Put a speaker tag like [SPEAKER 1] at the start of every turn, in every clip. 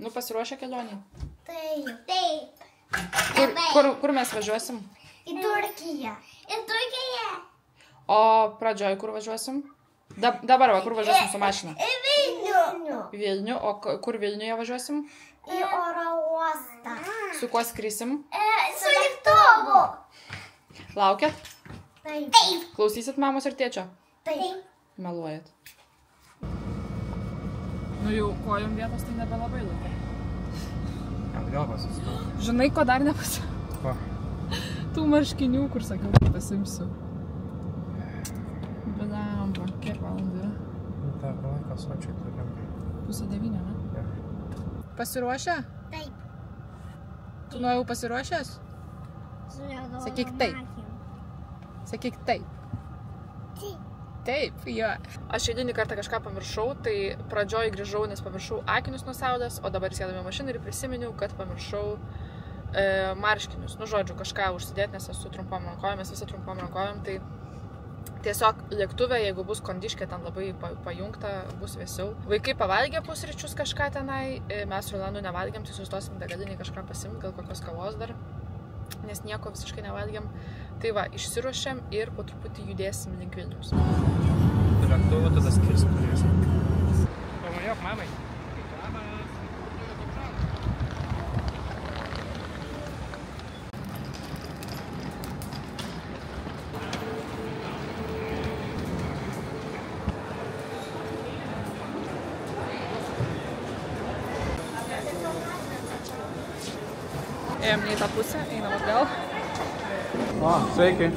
[SPEAKER 1] Nu, pasiruošę kelionį?
[SPEAKER 2] Taip.
[SPEAKER 1] Kur mes važiuosim?
[SPEAKER 2] Į Turkiją.
[SPEAKER 1] O pradžioj kur važiuosim? Dabar va, kur važiuosim su mašina?
[SPEAKER 2] Į Vilnių.
[SPEAKER 1] Vilnių, o kur Vilniuje važiuosim?
[SPEAKER 2] Į oro uostą.
[SPEAKER 1] Su kuo skrisim?
[SPEAKER 2] Su lėktuvu.
[SPEAKER 1] Laukiat?
[SPEAKER 2] Taip.
[SPEAKER 1] Klausysit mamos ir tėčio?
[SPEAKER 2] Taip.
[SPEAKER 1] Meluojat. Nu jau kojom vietos tai nebelabai laukia.
[SPEAKER 3] Atgal pasistų.
[SPEAKER 1] Žinai, ko dar nepasi...
[SPEAKER 3] Ko?
[SPEAKER 1] Tų marškinių, kur sakiau, pasimsiu. Blemba, kiek valandų yra?
[SPEAKER 3] Dar laikas, o čia turim.
[SPEAKER 1] 8:30, ne?
[SPEAKER 3] Ja.
[SPEAKER 1] Pasiruošę?
[SPEAKER 2] Taip.
[SPEAKER 1] Tu jau pasiruošęs? Sakyk taip. Sakyk taip. Taip, jo. Aš eilinį kartą kažką pamiršau, tai pradžioj grįžau, nes pamiršau akinius nuo saulės, o dabar sėdame mašiną ir prisiminiau, kad pamiršau marškinius. Nu, žodžiu, kažką užsidėti, nes esu trumpom rankojom, mes visi trumpom rankojom, tai tiesiog lėktuvė, jeigu bus kondiškė, ten labai pajungta, bus vėsiau. Vaikai pavalgė pusryčius kažką tenai, mes su Rolandu nevalgėm, tai sustosim degalinį kažką pasimti, gal kokios kavos dar, nes nieko visiškai nevalgėm. Tai va, išsiruošėm ir po truputį judėsim link Vilniaus.
[SPEAKER 3] Lėktuvu tada skirsim turėsim. Pamajok mamai.
[SPEAKER 1] Ėjom ne į tą pusę, einam atgal.
[SPEAKER 3] O, sveiki.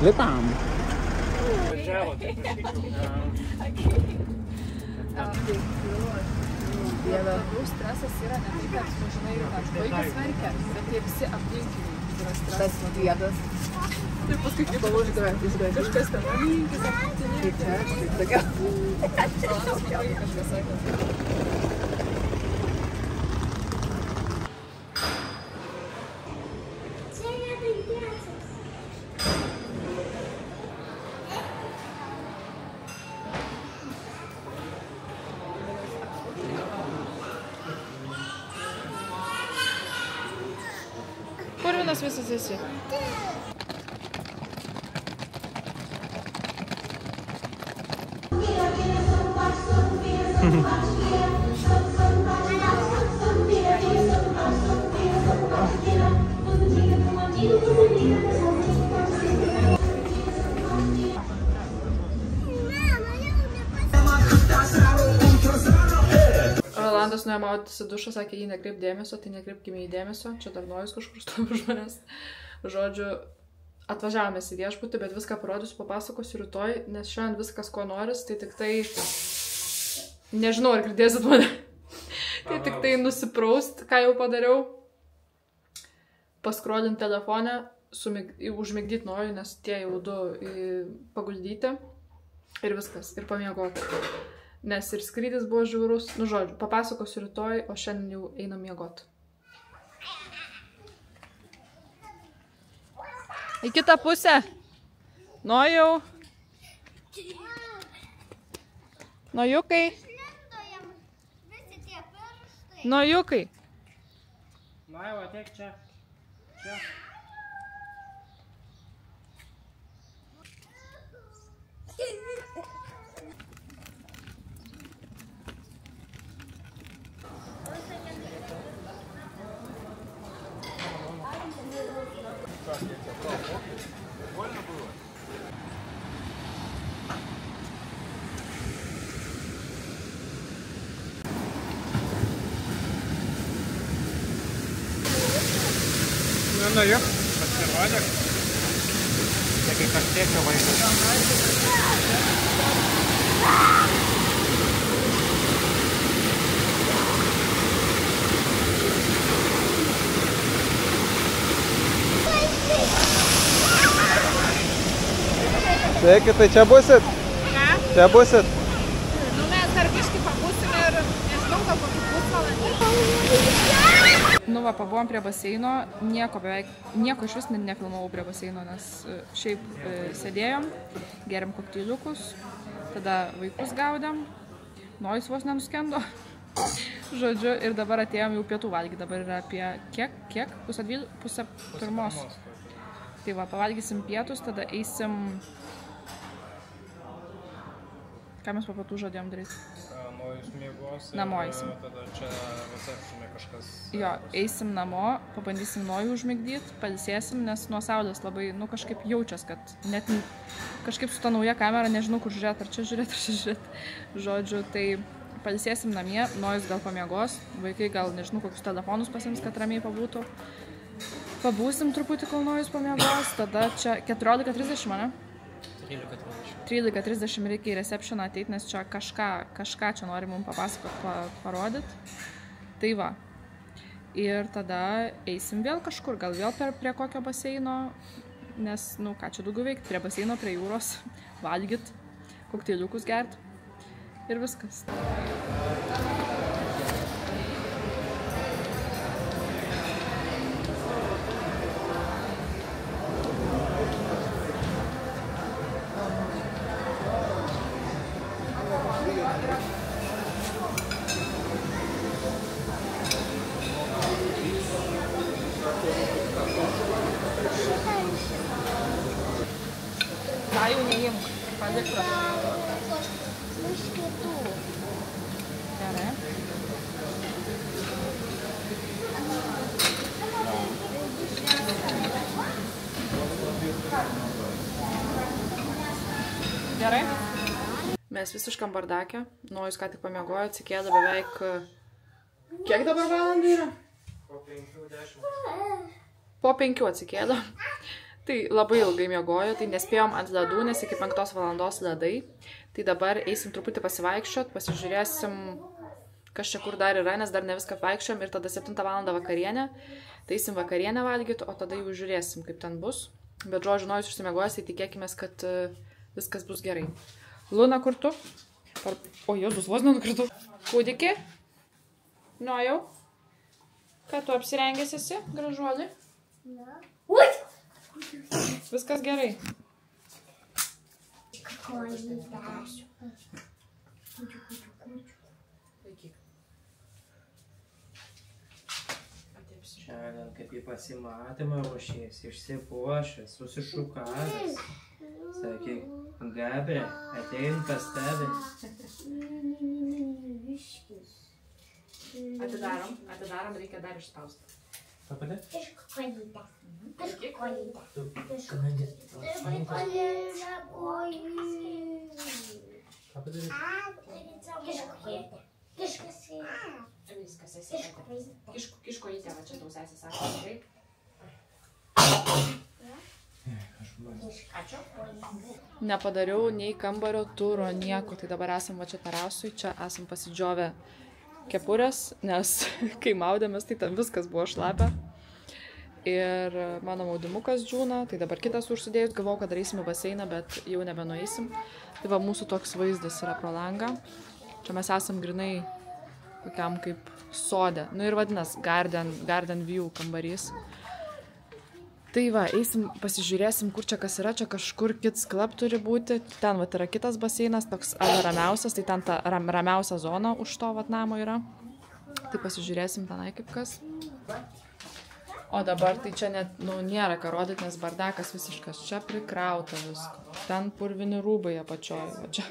[SPEAKER 3] Lipam.
[SPEAKER 1] Dieve, stresas yra ne tai, kad tu žinai, kad vaikas verkia, bet tie visi aplinkiniai yra stresas. Tas vietas. Tai paskui kaip užduoti, kažkas ten linkis, aptinė. Tai čia, kaip tokia. Kažkas sakė. Purvinas visas esi. Rolandas nuėjo maudytis į dušą, sakė, jį nekreip dėmesio, tai nekreipkime į dėmesio. Čia dar Nojus kažkur stovi už manęs. Žodžiu, atvažiavomės į viešbutį, bet viską parodysiu, papasakosiu rytoj, nes šiandien viskas, ko noris, tai tik tai... Nežinau, ar girdėsit mane. Tai tik tai nusipraust, ką jau padariau. Paskrodint telefonę, užmigdyti Nojų, nes tie jau du paguldyti. Ir viskas, ir pamiegoti. Nes ir skrydis buvo žiaurus. Nu, žodžiu, papasakosiu rytoj, o šiandien jau einam miegoti. Į kitą pusę. Nojau. Nojukai. Nojukai.
[SPEAKER 3] Nojau, ateik čia. Čia. Nu jau, pasirodė. Taigi kažkiekio vaikas. Sveiki, tai čia busit?
[SPEAKER 1] Ką?
[SPEAKER 3] Čia busit?
[SPEAKER 1] Nu, mes dar biškį pabūsim ir nežinau, gal kokį pusvalandį. Nu, va, pabuvom prie baseino, nieko iš vis nefilmavau prie baseino, nes šiaip sėdėjom, geriam kokteiliukus, tada vaikus gaudėm, Nojus vos nenuskendo, žodžiu, ir dabar atėjom jau pietų valgyti, dabar yra apie kiek? Pusę pirmos. Tai va, pavalgysim pietus, tada eisim... Ką mes po pietų žadėjom daryti?
[SPEAKER 3] Nojus miegos ir
[SPEAKER 1] namo eisim.
[SPEAKER 3] Tada čia recepšime kažkas...
[SPEAKER 1] Jo, eisim namo, pabandysim Nojų užmigdyti, pailsėsim, nes nuo saulės labai, nu, kažkaip jaučias, kad net kažkaip su ta nauja kamera nežinau, kur žiūrėti, ar čia žiūrėti. Žodžiu, tai pailsėsim namie, Nojus gal pamiegos, vaikai gal nežinau, kokius telefonus pasiims, kad ramiai pabūtų. Pabūsim truputį, kol Nojus pamiegos, tada čia 14:30, ne? 13:30 reikia į receptioną ateiti, nes čia kažką čia nori mums papasakoti, parodyti. Tai va. Ir tada eisim vėl kažkur, gal vėl prie kokio baseino, nes, nu, ką čia daugiau veikti, prie baseino, prie jūros, valgyt, kokteiliukus gert ir viskas. Na, jau neimk, palik prašau. Gerai. Gerai. Mes visiškam bardake, Nojus ką tik pamiegojo, atsikėlė beveik... Kiek dabar valandų yra? Po 5 atsikėlė. Tai labai ilgai miegojo, tai nespėjom ant ledų, nes iki 5 valandos ledai. Tai dabar eisim truputį pasivaikščiot, pasižiūrėsim, kas čia kur dar yra, nes dar ne viską vaikščiom ir tada 7 valandą vakarienę. Tai eisim vakarienę valgyti, o tada jau žiūrėsim, kaip ten bus. Bet žodžiu, Nojus užsimiegojęs, tai tikėkimės, kad viskas bus gerai. Luna, kur tu? O, Jėzus, vos nenukritu. Kūdikį? Nojau? Ką tu apsirengęs esi, gražuolį?
[SPEAKER 2] Ui!
[SPEAKER 1] Viskas gerai.
[SPEAKER 3] Šiandien kaip į pasimatymą ruošies, išsipuošęs, susišukavęs. Sakyk, Gabriel, atein pas tave. Atidarom, reikia dar išspausti. Ką padė?
[SPEAKER 2] Iškolytę.
[SPEAKER 3] Ką padaryti?
[SPEAKER 1] Viskas, esi. Kiškojytė, va čia tau sesė sako, gerai? Ačiū. Nepadariau nei kambario turo, nieko, tai dabar esam va čia terasui, čia esam pasidžiovę kepurės, nes kai maudėmės, tai tam viskas buvo šlapia. Ir mano maudimukas džiūna, tai dabar kitas užsidėjus, galvojau, kad darysime baseiną, bet jau nebenueisim. Tai va mūsų toks vaizdas yra pro langą. Čia mes esam grinai kokiam kaip sode. Nu ir vadinas Garden View kambarys. Tai va, eisim, pasižiūrėsim, kur čia kas yra, čia kažkur Kids Club turi būti. Ten va yra kitas baseinas, toks ramiausias, tai ten ta ramiausia zona už to vat namo yra. Tai pasižiūrėsim tenai kaip kas. O dabar tai čia net, nu, nėra ką rodyti, nes bardakas visiškas. Čia prikrauta visko. Ten purvini rūbai apačioj, va čia.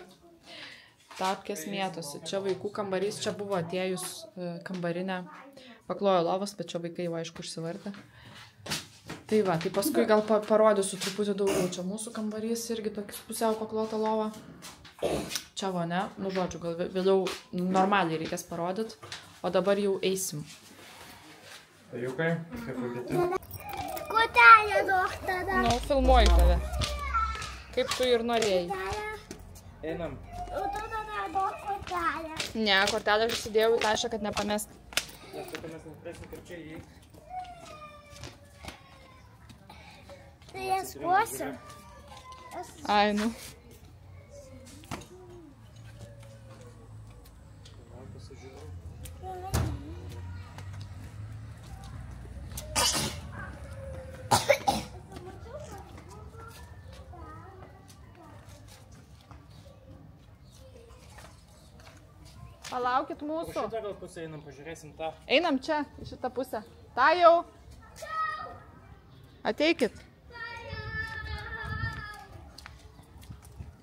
[SPEAKER 1] Tapkės mėtosi. Čia vaikų kambarys, čia buvo atėjus kambarinė. Paklojo lovas, bet čia vaikai jau aišku užsivartė. Tai va, tai paskui gal parodysiu truputį daugiau. Čia mūsų kambarys irgi tokis pusiau paklota lova. Čia va, ne? Nu, žodžiu, gal vėliau normaliai reikės parodyti. O dabar jau eisim.
[SPEAKER 3] Pajukai, kaip pagėti?
[SPEAKER 2] kortelę duok tada.
[SPEAKER 1] Nu, filmuoju tave. Kaip tu ir norėjai.
[SPEAKER 4] Einam.
[SPEAKER 2] O tu tada duok kortelę.
[SPEAKER 1] Ne, kortelę aš įsidėjau į tašą, kad nepamest.
[SPEAKER 4] Nes tokia mes nespręsim, kaip čia įeiti.
[SPEAKER 2] Tai jas puosiu.
[SPEAKER 1] Ai, nu. Palaukit mūsų.
[SPEAKER 4] Šitą gal pusę einam, pažiūrėsim tą.
[SPEAKER 1] Einam čia, į šitą pusę. Ta jau. Ateikit.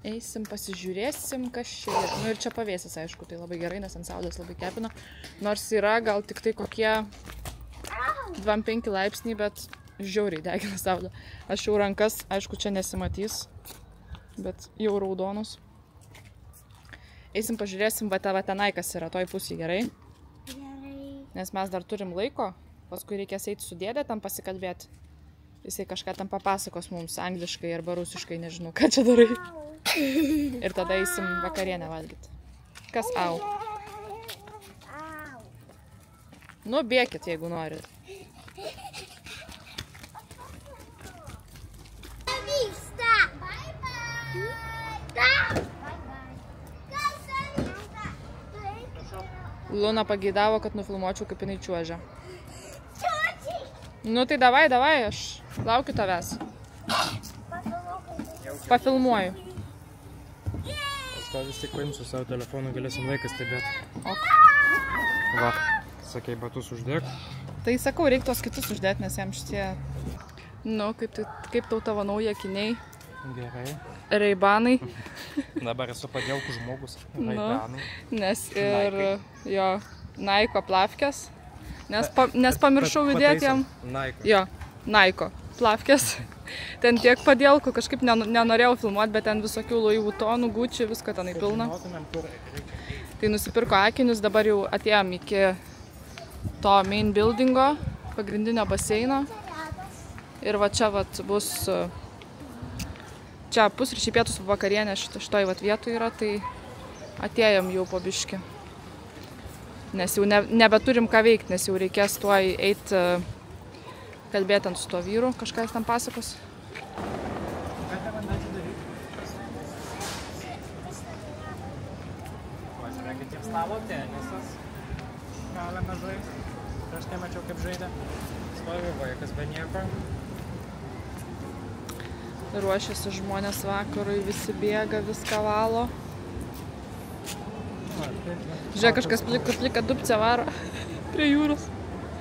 [SPEAKER 1] Eisim, pasižiūrėsim, kas čia yra. Nu ir čia pavėsis, aišku, tai labai gerai, nes ant saulės labai kepina. Nors yra gal tik tai kokie 25 laipsniai, bet žiauriai degina saulė. Aš jau rankas, aišku, čia nesimatys, bet jau raudonus. Eisim, pažiūrėsim, va tenai, kas yra, toj pusėje, gerai?
[SPEAKER 2] Gerai.
[SPEAKER 1] Nes mes dar turim laiko, paskui reikės eiti su dėdė tam pasikalbėti. Jisai kažką tam papasakos mums angliškai arba rusiškai, nežinau, ką čia darai. Ir tada eisim vakarienę valgyti. Kas au? Nu, bėkit, jeigu norit.
[SPEAKER 2] Vyksta.
[SPEAKER 1] Luna pageidavo, kad nufilmuočiau, kaip jinai čiuožia. Nu tai davai, aš laukiu tavęs. Pafilmuoju.
[SPEAKER 4] Aš to vis tik paimsiu savo telefoną, galėsim laiką stebėti.
[SPEAKER 1] Ok.
[SPEAKER 4] Va, sakei, batus uždėk.
[SPEAKER 1] Tai sakau, reik tos kitus uždėti, nes jam šitie... Nu, kaip tau tavo nauji akiniai?
[SPEAKER 4] Gerai.
[SPEAKER 1] Reibanai.
[SPEAKER 4] Dabar esu padėlkų žmogus. Reibanai.
[SPEAKER 1] Nes ir jo Naiko plavkės. Nes pamiršau įdėti jam.
[SPEAKER 4] Naiko.
[SPEAKER 1] Jo, Naiko plavkės. Ten tiek padėlkų, kažkaip nenorėjau filmuoti, bet ten visokių Louis Vuittonų, Gucci, visko tenai pilna. Tai nusipirko akinius, dabar jau atėjom iki to main buildingo, pagrindinio baseino. Ir va čia vat bus... Čia pusryčiai pietus vakarienė šitoj vat vietoj yra, tai atėjom jau po biškį. Nes jau nebeturim ką veikti, nes jau reikės tuoj eiti kalbėti su tuo vyru, kažką jis tam pasakos.
[SPEAKER 4] Ką te man dačiu daryti? Va, žiūrėkit, ir stalo tenisas. Galime žaisti. Prieš tai mačiau, kaip žaidė. Stovi vaikas be nieko.
[SPEAKER 1] Ruošiasi žmonės vakarui, visi bėga, viską valo. Žiūrėk, kažkas plika dupce varo prie jūros.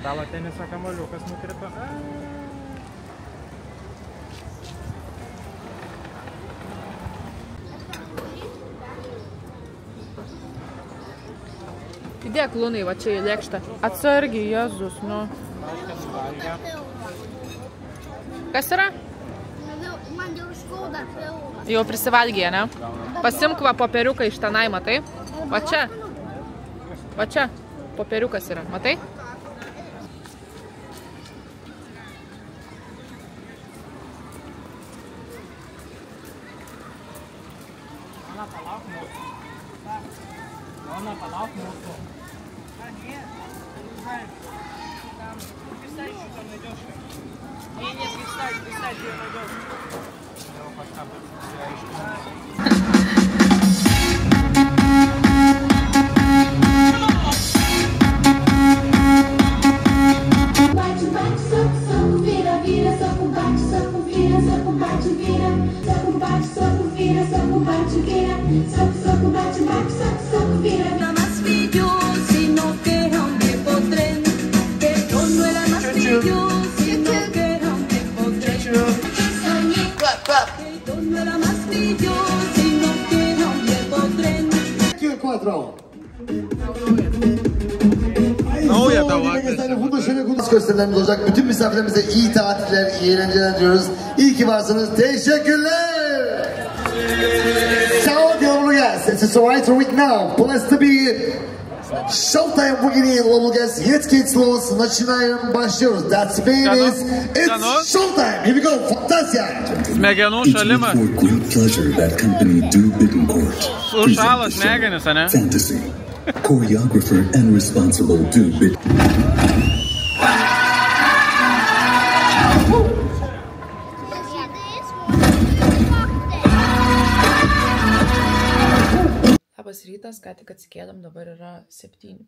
[SPEAKER 4] Stalo teniso kamuoliukas nukrito.
[SPEAKER 1] Įdėk Lunai, va čia į lėkštą. Atsargiai, Jėzus, nu. Kas yra?
[SPEAKER 2] Man jau skauda pilvą.
[SPEAKER 1] Jau prisivalgė, ne? Pasimk va popieriuką iš tenai, matai? Va čia. Va čia. Popieriukas yra, matai?
[SPEAKER 4] Ona, palauk mūsų.
[SPEAKER 1] Не, писать, я найдешь.
[SPEAKER 5] Gösterilerimiz olacak. Bütün misafirlerimize iyi tatiller, iyi eğlenceler diyoruz. İyi ki varsınız. Teşekkürler. Ciao, dear guys. It's alright for week now. Blessed to be Showtime bugün Lomulgas Yetkin Slows начинаем başlıyoruz. That Spain is it's showtime. Here we go. Fantasia.
[SPEAKER 4] Smegenų šalimas.
[SPEAKER 6] Pleasure that company Do Bittencourt.
[SPEAKER 4] Sušalo smegenis, ane?
[SPEAKER 6] Fantasy. Choreographer and responsible Do Bittencourt.
[SPEAKER 1] Labas rytas, ką tik atsikėdam, dabar yra 7.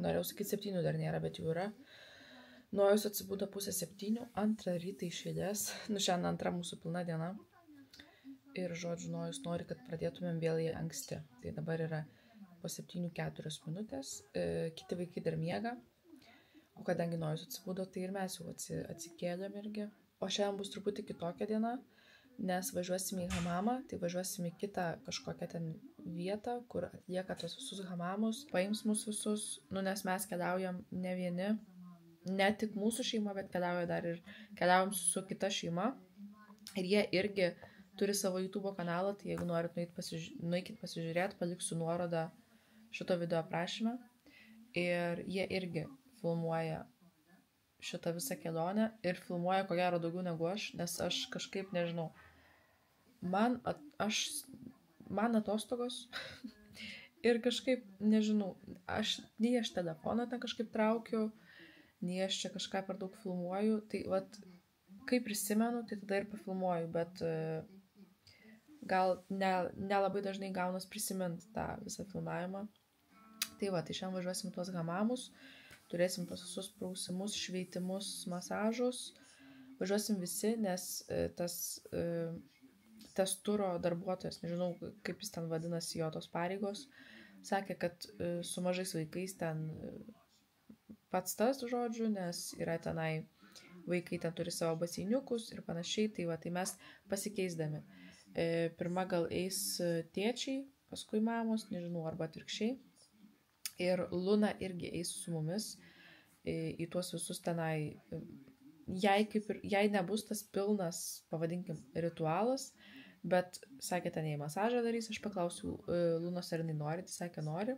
[SPEAKER 1] Norėjau sakyti 7 dar nėra, bet jau yra. Nojus atsibūda 6:30, 2 rytą išėdės. Šiandien 2 mūsų pilna diena. Ir žodžiu, Nojus nori, kad pradėtumėm vėl jį anksti. Tai dabar yra po 7:04 minutės. Kiti vaikai dar miega. O kadangi Nojus atsibūdo, tai ir mes jau atsikėlėm irgi. O šiandien bus truputį kitokia diena. Nes važiuosime į hamamą, tai važiuosime į kitą kažkokią ten vietą, kur atlieka tos visus hamamus, paims mus visus, nes mes keliaujam ne vieni, ne tik mūsų šeima, bet keliaujam su kita šeima. Ir jie irgi turi savo YouTube kanalą, tai jeigu norit nueikit pasižiūrėti, paliksiu nuorodą šito video aprašymę. Ir jie irgi filmuoja šitą visą kelionę ir filmuoja ko gero daugiau negu aš, nes aš kažkaip nežinau. Man atostogos ir kažkaip, nežinau, nei aš telefoną ten kažkaip traukiu, nei aš čia kažką per daug filmuoju, tai vat, kai prisimenu, tai tada ir pafilmuoju, bet gal nelabai dažnai gaunas prisimint tą visą filmavimą. Tai va, tai šiandien važiuosim tuos hamamus, turėsim tos visus prausimus, šveitimus, masažus, važiuosim visi, nes tas turo darbuotojas, nežinau, kaip jis ten vadinasi, jo tos pareigos, sakė, kad su mažais vaikais ten pats tas žodžiu, nes yra tenai vaikai ten turi savo baseiniukus ir panašiai, tai va, tai mes pasikeisdami. Pirma gal eis tėčiai, paskui mamos, nežinau, arba atvirkščiai. Ir Luna irgi eis su mumis į tuos visus tenai, jai nebus tas pilnas, pavadinkim, ritualas, bet sakė, ten jai masažą darys, aš paklausiu Lunos, ar jinai nori, tai sakė, nori.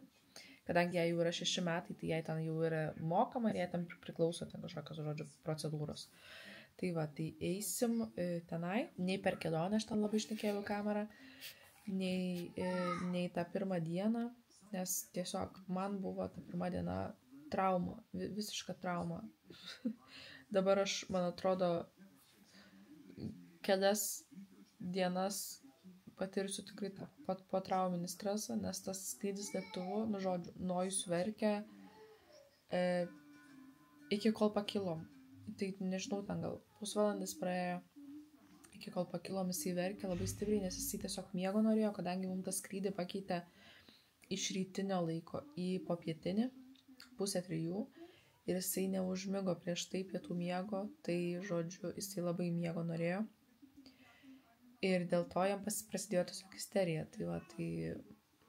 [SPEAKER 1] Kadangi jai jau yra 6 metai, tai jai ten jau yra mokama ir jai ten priklauso ten kažkokios, žodžiu, procedūros. Tai va, tai eisim tenai, nei per kelionę aš ten labai šnekėjau kamerą, nei tą pirmą dieną, nes tiesiog man buvo ta pirma diena trauma, visiška trauma. Dabar aš, man atrodo, kelias dienas patirsiu tikrai po trauminį stresą, nes tas skrydis lėktuvu, žodžiu, Nojus verkia iki kol pakilom. Tai nežinau, ten gal pusvalandis praėjo, iki kol pakilom jisai verkia labai stipriai, nes jisai tiesiog miego norėjo, kadangi mums tą skrydį pakeitė iš rytinio laiko į popietinį, 2:30, ir jisai neužmigo prieš tai pietų miego, tai, žodžiu, jisai labai miego norėjo. Ir dėl to jam prasidėjo tiesiog histerija. Tai va, tai,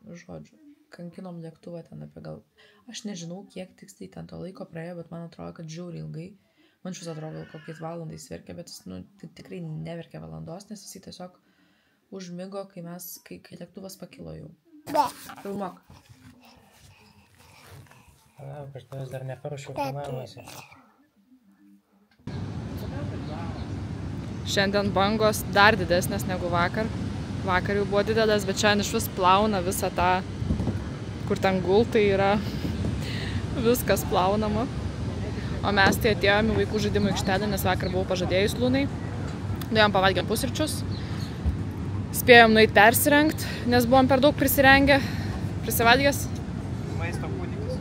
[SPEAKER 1] žodžiu, kankinom lėktuvą ten apie gal, aš nežinau, kiek tiksliai ten to laiko praėjo, bet man atrodo, kad žiauriai ilgai. Man šis atrodo, kokiais valandais verkia, bet jis, tikrai neverkia valandos, nes jisai tiesiog užmigo, kai lėktuvas pakilo jau. Filmuok.
[SPEAKER 4] Aš tavęs dar neparuošiau filmavimuose.
[SPEAKER 1] Šiandien bangos dar didesnės negu vakar. Vakar jau buvo didelės, bet šiandien iš vis plauna visą tą, kur ten gultai yra, viskas plaunama. O mes tai atėjom į vaikų žaidimų aikštelę, nes vakar buvau pažadėjus Lunai. Nuėjom pavalgėm pusryčius. Spėjom nueit persirengti, nes buvom per daug prisirengę. Prisivalgęs.
[SPEAKER 4] Maisto kūdikis.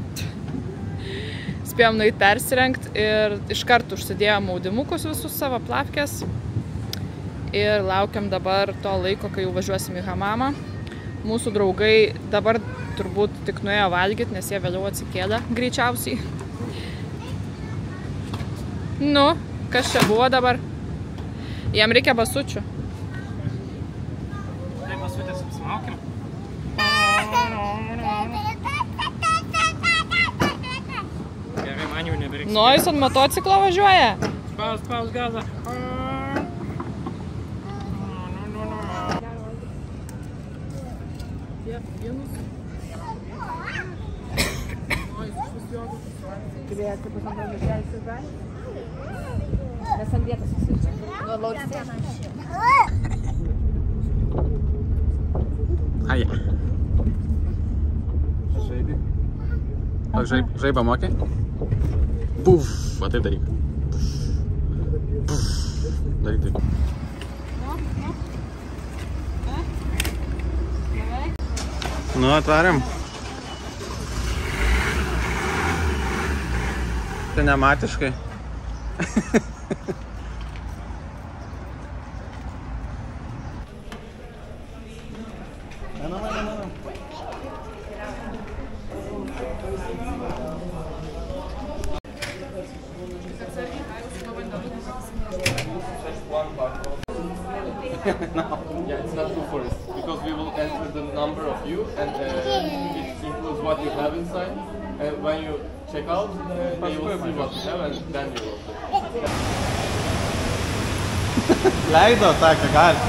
[SPEAKER 1] Spėjom nueit persirengti ir iš karto užsidėjom audimukus visus savo plafkės. Ir laukiam dabar to laiko, kai jau važiuosim į hamamą. Mūsų draugai dabar turbūt tik nuėjo valgyti, nes jie vėliau atsikėlė greičiausiai. Nu, kas čia buvo dabar? Jam reikia basučių.
[SPEAKER 4] Tai basutės apsimaukim. Gerai, man jau nebereiks.
[SPEAKER 1] Nojus ant motociklo važiuoja.
[SPEAKER 4] Spaus gazą.
[SPEAKER 3] Žiūrėk, kaip pusantro mišelis ir gali. Mes ant vietos susižinė. Nu, lauksė.
[SPEAKER 7] Ai. Žaibą mokė? Puf, va taip daryk. Puf, daryk taip. Nu, atvarėm. Cinematiškai.
[SPEAKER 8] No, yeah, it's not two forests because we will enter the number of you and it includes what you have inside. And when you check out, they will see what you have and then you will.
[SPEAKER 7] Leido, sakė, gali.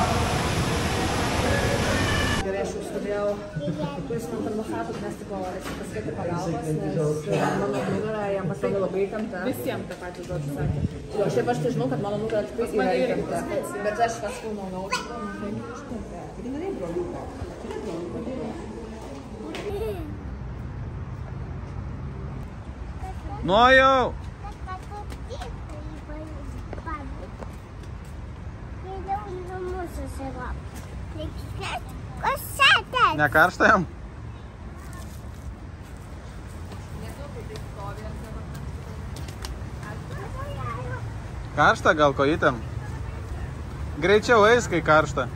[SPEAKER 3] Gerai, aš jau stovėjau, kuris man farmasatų, nes tipo, esi paskėti pagalbas, nes mano nugarą jam pasirodė labai įtempta. Visiems tą patį žodį sakė. Jo, šiaip aš tai žinau, kad mano nugara tikrai yra įtempta. Bet aš paskui manau,
[SPEAKER 7] Nu jau! Ne karšta jam? Karšta gal kojytėm? Greičiau eis, kai karšta.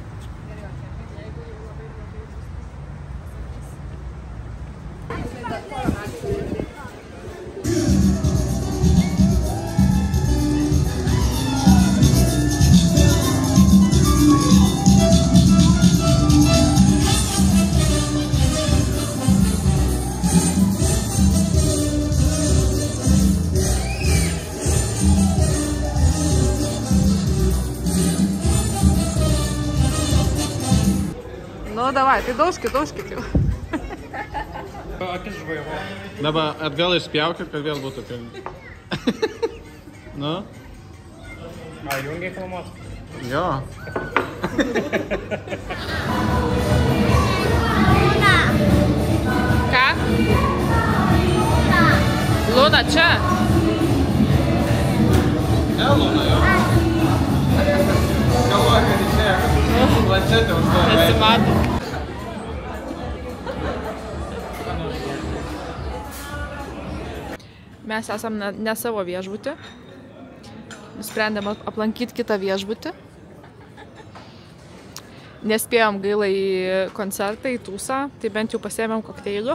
[SPEAKER 1] Nu, davai, tai daužkit jau.
[SPEAKER 4] Akis žvairuoja.
[SPEAKER 7] Dabar atgal išspjaukit, kad vėl būtų pilni. Nu?
[SPEAKER 4] A, jungiai filmuot?
[SPEAKER 7] Jo.
[SPEAKER 1] Ką? Luna čia?
[SPEAKER 7] Ne, Luna, jo. Galvoju, kad išėjo, kad planšetė užduoja.
[SPEAKER 1] Nesimato. Mes esam ne savo viešbutį. Nusprendėm aplankyti kitą viešbutį. Nespėjom gaila į koncertą, į tūsą, tai bent jau pasiėmėm kokteilių.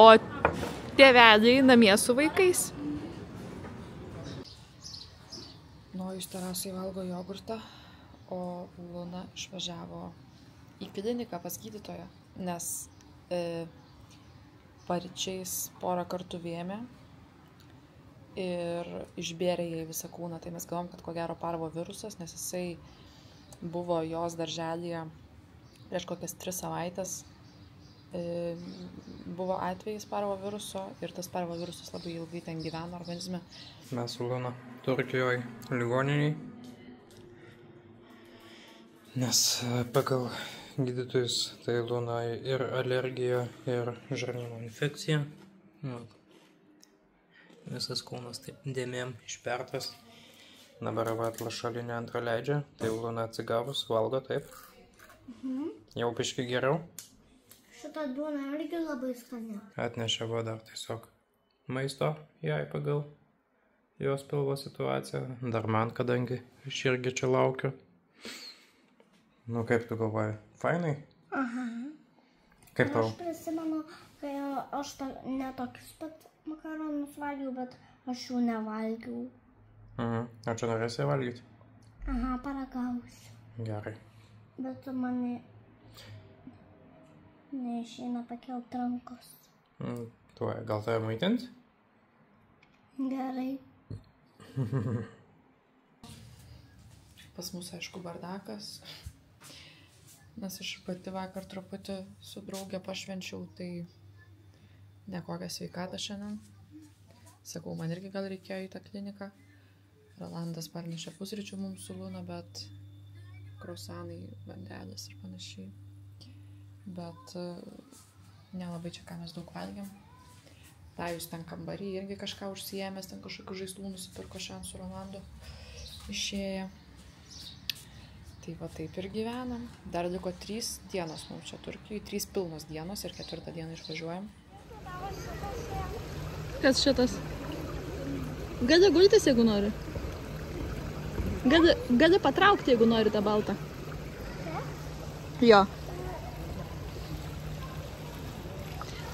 [SPEAKER 1] O tėveliai namie su vaikais. Nojus terasai valgo jogurtą, o Luna išvažiavo į kliniką pas gydytoją, nes paryčiais porą kartų vėmė ir išbėrė jai visą kūną. Tai mes galvom, kad ko gero parvo virusas, nes jisai buvo jos darželyje prieš kokias 3 savaitės. Buvo atvejis parvo viruso ir tas parvo virusas labai ilgai ten gyveno organizme.
[SPEAKER 4] Mes su Luna Turkijoje ligoniniai, nes pagal gydytojus tai Luna ir alergija, ir žarnyno infekcija. Visas kūnas taip dėmėm išpertas. Dabar lašalinė antrą leidžia, tai Luna atsigavus, valgo taip. Jau biškį geriau.
[SPEAKER 2] Šitą duoną irgi labai skani.
[SPEAKER 4] Atnešė va dar tiesiog maisto jai pagal jos pilvo situaciją. Dar man, kadangi aš irgi čia laukiu. Nu kaip tu galvoji, fainai?
[SPEAKER 2] Aha.
[SPEAKER 4] Kaip tau?
[SPEAKER 2] Aš prisimenu, kai aš ne tokius pat makaronus valgiau, bet aš jų nevalgiau.
[SPEAKER 4] O čia norėsi valgyti?
[SPEAKER 2] Aha, paragausiu.
[SPEAKER 4] Gerai.
[SPEAKER 2] Bet man neišeina pakelt rankos.
[SPEAKER 4] Tuoj, gal tave maitint?
[SPEAKER 2] Gerai.
[SPEAKER 1] Pas mus, aišku, bardakas, nes aš pati vakar truputį su draugė pašvenčiau, tai Nekokią sveikatą šiandien. Sakau, man irgi gal reikėjo į tą kliniką. Rolandas parnešė pusryčių mums su Luna, bet kruasanai, bandelės ir panašiai. Bet nelabai čia ką mes daug valgiam. Tajus ten kambarį irgi kažką užsiėmęs, ten kažkokių žaislų nusipirko šiandien su Rolandu. Išėję. Tai va taip ir gyvenam. Dar liko 3 dienos mums čia Turkijai. 3 pilnos dienos ir 4 dieną išvažiuojam. Kas šitas? Gali gultis, jeigu nori. Gali patraukti, jeigu nori tą baltą. Jo.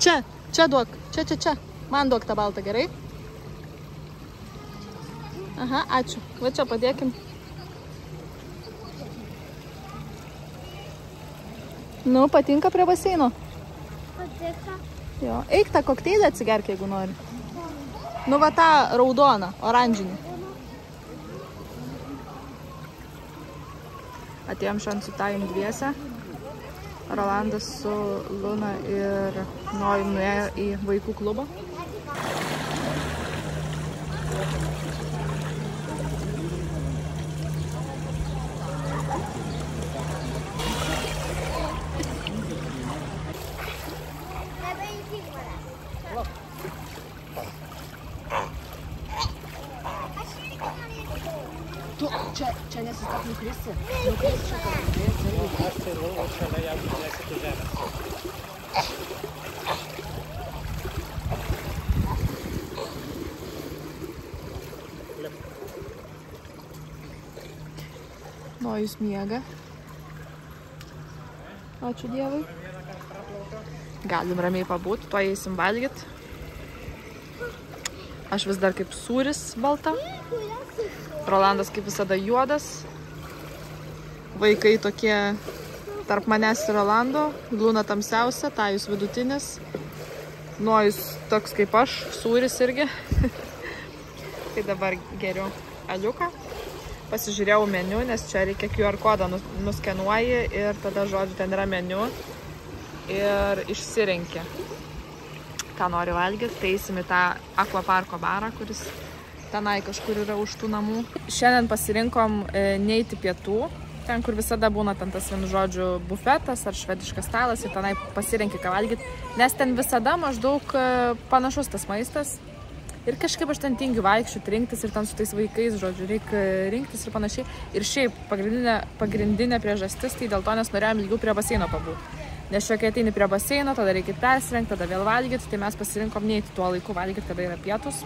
[SPEAKER 1] Čia duok. Čia. Man duok tą baltą, gerai? Aha, ačiū. Va čia padėkim. Nu, patinka prie baseino?
[SPEAKER 2] Patinka.
[SPEAKER 1] Jo, eik tą kokteilį atsigerk, jeigu nori. Nu, va tą raudoną, oranžinį. Atėjom šiandien su Tajum dviese. Rolandas su Luna ir Nojum nuėjo į vaikų klubą.
[SPEAKER 3] Čia nesistak nukristi.
[SPEAKER 7] Aš tai lauko šalia jeigu nesitų žemės.
[SPEAKER 1] Nojus miega. Ačiū Dievui. Galim ramiai pabūti, tuo eisim valgyt. Aš vis dar kaip sūris balta. Rolandas kaip visada juodas. Vaikai tokie tarp manęs ir Rolando. Luna tamsiausia, Tajus vidutinis. Nojus toks kaip aš, sūris irgi. Tai dabar geriu aliuką. Pasižiūrėjau meniu, nes čia reikia QR kodą nuskenuoji ir tada žodžiu ten yra meniu. Ir išsirenki, ką nori valgyti. Tai eisim į tą akvaparko barą, kuris tenai kažkur yra už tų namų. Šiandien pasirinkom neiti pietų, ten kur visada būna ten tas vienu žodžiu bufetas ar švediškas stalas ir tenai pasirenki ką valgyti, nes ten visada maždaug panašus tas maistas. Ir kažkaip aš ten tingiu vaikščioti, rinktis ir ten su tais vaikais, žodžiu, reikia rinktis ir panašiai. Ir šiaip pagrindinė priežastis, tai dėl to nes norėjom ilgiau prie baseino pabūti. Nes čia kai ateini prie baseino, tada reikia persirengti, tada vėl valgyti, tai mes pasirinkom neiti tuo laiku valgyti, kada yra pietus.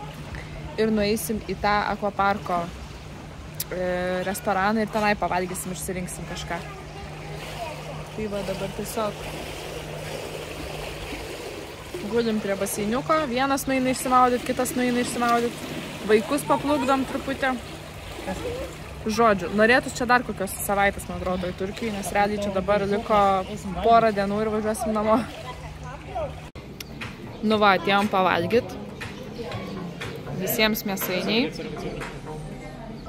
[SPEAKER 1] Ir nueisim į tą akvaparko restoraną ir tenai pavalgysim, išsirinksim kažką. Tai va dabar tiesiog gulim prie baseiniuko, vienas nueina išsimaudyti, kitas nueina išsimaudyti, vaikus paplukdom truputį. Žodžiu, norėtus čia dar kokios savaitės, man atrodo, į Turkijai, nes realiai čia dabar liko porą dienų ir važiuosim namo. Nu va, atėjom pavalgyt. Visiems mėsainiai.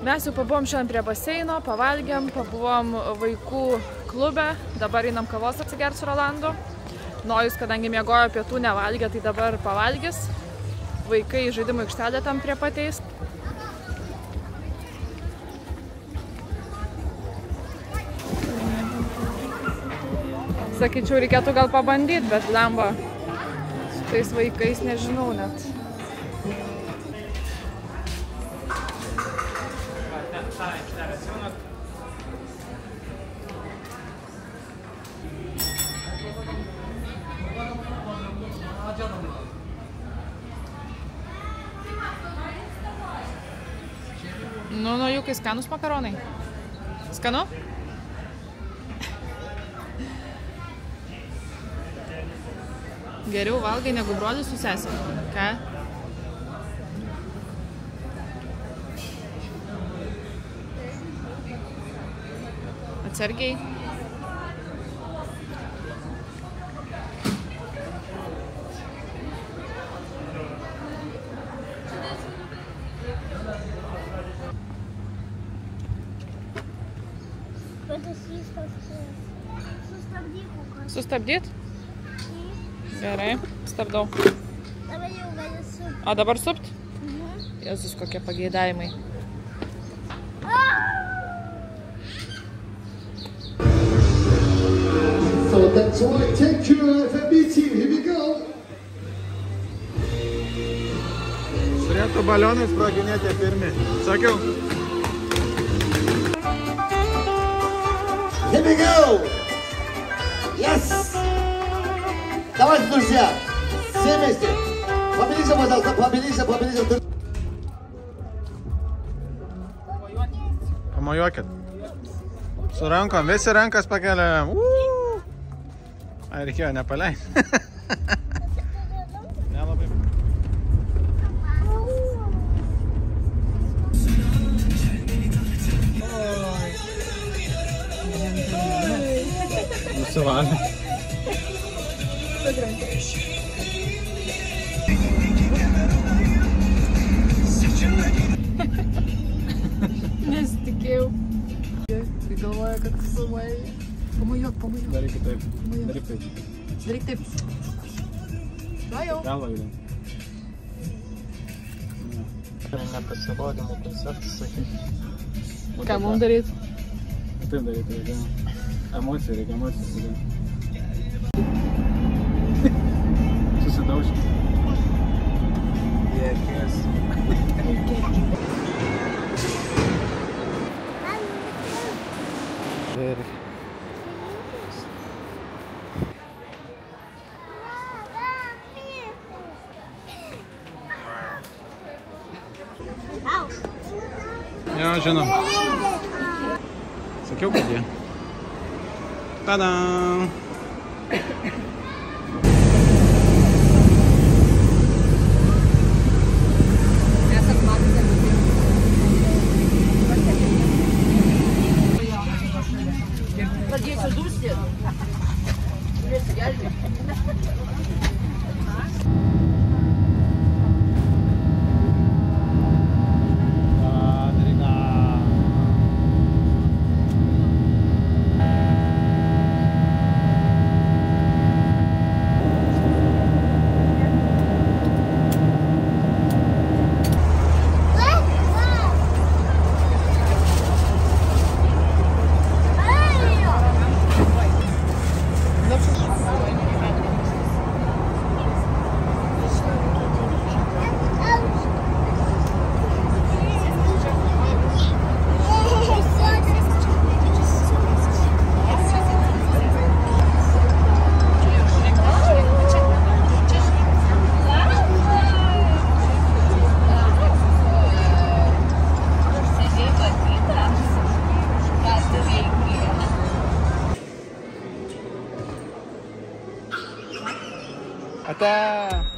[SPEAKER 1] Mes jau pabuvom šiandien prie baseino, pavalgėm, pabuvom vaikų klube, dabar einam kavos atsigerti su Rolandu. Nojus, kadangi miegojo pietų nevalgė, tai dabar pavalgys. Vaikai žaidimų aikštelė tam prie pateis. Sakyčiau, reikėtų gal pabandyti, bet lemba su tais vaikais nežinau net. Nu, Jukai, skanus makaronai. Skanu? Geriau valgai negu brolis su sesė. Ką? Atsargiai. Sustabdyt? Gerai, stabdau. O dabar supt? Jėzus, kokie pageidavimai.
[SPEAKER 5] So that's why take your FMB team. Here we go.
[SPEAKER 7] Turėtų balionai sproginėti pirmi. Sakiau.
[SPEAKER 5] Here we go. Yes. Давайте, друзья. Все вместе. Поближе, пожалуйста, поближе.
[SPEAKER 7] Pamojuokit. Su rankom, visi rankas pakeliam. Ai, reikėjo nepaleisti. Nelabai. Nusivalė.
[SPEAKER 1] Nesitikėjau. Tai galvoja, kad filmuoja. Pamojuok.
[SPEAKER 7] Daryk taip.
[SPEAKER 1] Daryk taip. Va jau.
[SPEAKER 7] Galva įdėm.
[SPEAKER 4] Nepasirodymų koncertas, sakyk.
[SPEAKER 1] Ką mums daryti?
[SPEAKER 7] Taip daryti reikia. Emocijų reikia, emocijų. Susidaužti.
[SPEAKER 4] Jėkės. Ir
[SPEAKER 7] Jo, žinom. Sakiau, kad jie. Tada!
[SPEAKER 3] Pradėsiu dusti. Žiūrėsi, gelbė.
[SPEAKER 7] Ate!